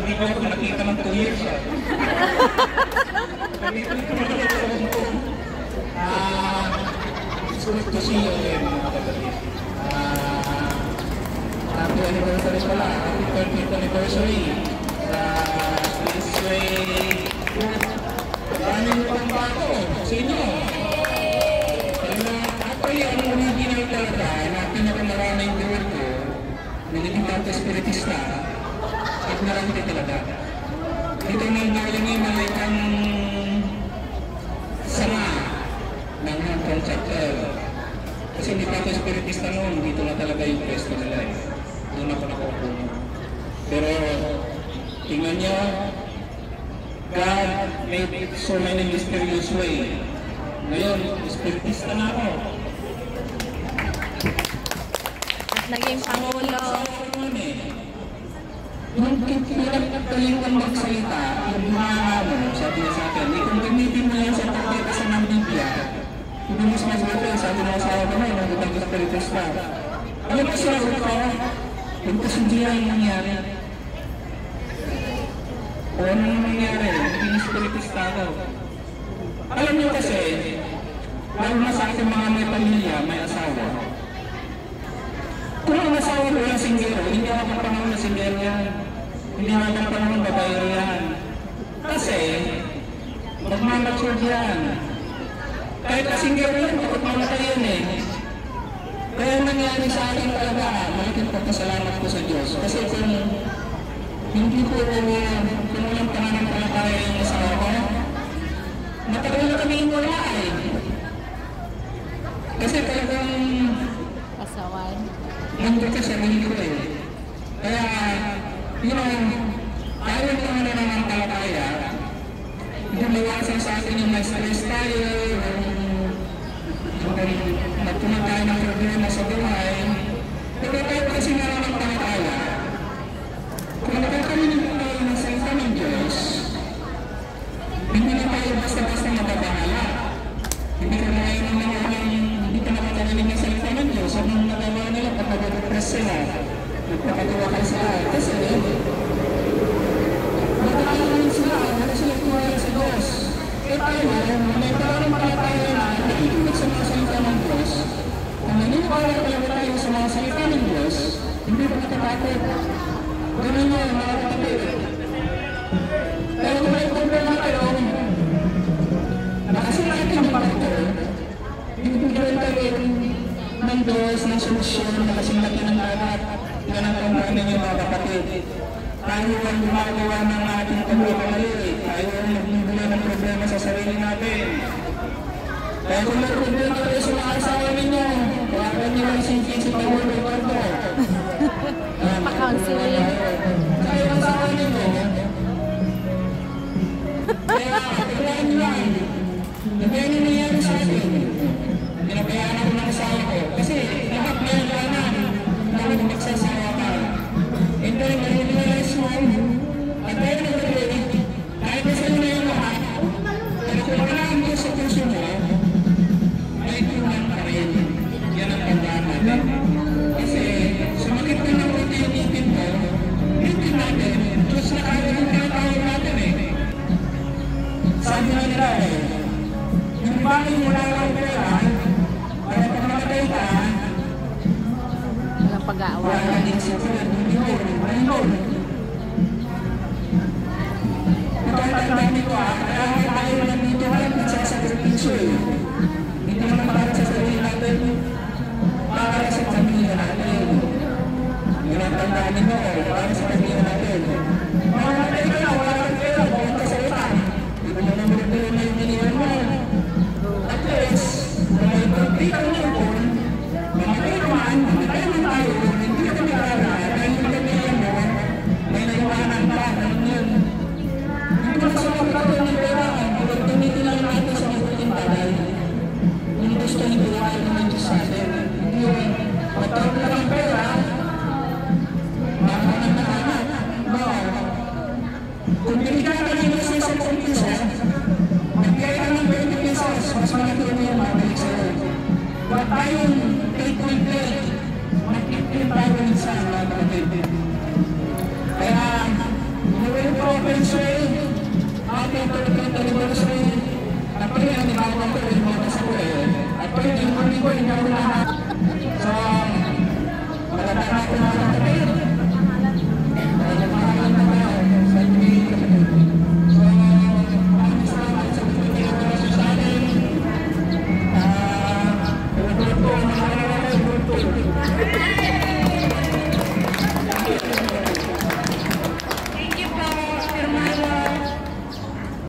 hindi ko ako nakita ng 2 years. It's good to see you again, mga kapatid. Happy anniversary pala. Happy 30th anniversary. This way, maraming pang-bago sa inyo. Actually, ang original talaga na pinakamaraming gawin ko, nagiging tanto espiritista, at marami talaga. Ito nang galing yung malikang sama ng Hong Kong chapter. Kasi hindi tanto espiritista noon, dito na talaga yung pwesto nila eh. Doon ako nakupo. Pero, tingnan nyo, God made it so many mysterious way. Ngayon, espiritista na ako. At naging Pangulo. Yung pinagkatalingan magsalita, yung mga sabi niya sa akin, kung gamitin mo yan sa tarjeta sa ng Biblia, hindi mo mas mabuti, sabi ng asawa ko na, yung ibang espiritista. Ano ba siya ko? Yung kasundihan yung nangyari. O ano yung nangyari? Yung espiritista ko. Alam niyo kasi, lalo na sa ating mga may pamilya, may asawa. Kung ang asawa ko yung singgero, hindi ako panahon na singgero yan. Hindi ako panahon babaero yan. Kasi, magmamature yan. Kahit na singgero yan, takot mamatay yan eh. Kaya nangyari sa akin talaga, malaking pagpasalamat ko sa Diyos. Kasi kung hindi ko kung walang pananampalataya yung asawa ko, matagal na kami wala eh. Kasi talagang Pasawan. nandun ka sa sarili ko eh. Kaya, tayo yung mga nananampalataya, lumiwasan sa atin yung may stress tayo, magpunod tayo ng problema sa buhay. Pero tayo kasi nananampalataya, kung nakakarinig tayo ng salita ng Diyos, hindi na tayo basta-basta mababahala. Hindi ka na ngayon ng mga hindi ka nakakarinig ng salita ng Diyos, at nung nagawa nila, pag nag-depress sila, nagpapagawa ka sila. Kasi, magkakaroon sila, wala sila tuwala sa Diyos. Kaya tayo, may parang palataya na nakikinig sa mga salita ng Diyos. Kung naniniwala talaga tayo sa mga salita ng Diyos, hindi ba natatakot? Ganun yun, mga kapatid. Pero kung may problema kayo, nakasilahat yung pakito, bibigyan tayo ng Diyos, ng solusyon, nakasimlat yun ng lahat. Yan ang tandaan ninyo mga kapatid. Tayo ang gumagawa ng ating pagkakamali. Tayo ang nagbibigay ng problema sa sarili natin. Kaya kung may problema kayo sa mga asawa ninyo, huwagan nyo lang si Pangulo Eduardo. Pa-counseling. Kaya ang asawa ninyo, kaya kailangan nyo lang. Nagyan yung nangyari sa akin. Pinabayaan ako ng asawa ko. Kasi lahat na yung lanan, dahil magsasawa ka. And then, nare-realize mo, at tayo nag-ready, kahit na sa'yo na yung lahat, pero kung wala ang Diyos sa puso mo, may tulang ka rin. Yan ang tandaan natin. Kasi, sumakit ka ng puti yung ipin mo, ipin natin, Diyos na kaya yung tinatawag natin eh. Sabi na nila eh, yung bahay mo lang ang pera, para pag namatay ka, Walang pag-aawa. wala din sa pera, Raymond. Natatandaan nito kaya tayo lang dito ay nagsasakripisyo eh. Hindi naman para sa sarili natin, para sa pamilya natin. Natatandaan nito para sa pamilya natin. Mamatay ka na, wala kang pera, bawang kasalita. Hindi mo naman magdala na yung miniwan mo. At least, kung may pagpita mo yun, mamatay naman tayo, hindi ka kami kaya, anniversary, happy 30th anniversary. At pag yan, di ba ako ito, yung mga sa ko eh. At pag yan, yung mga ko, hindi ako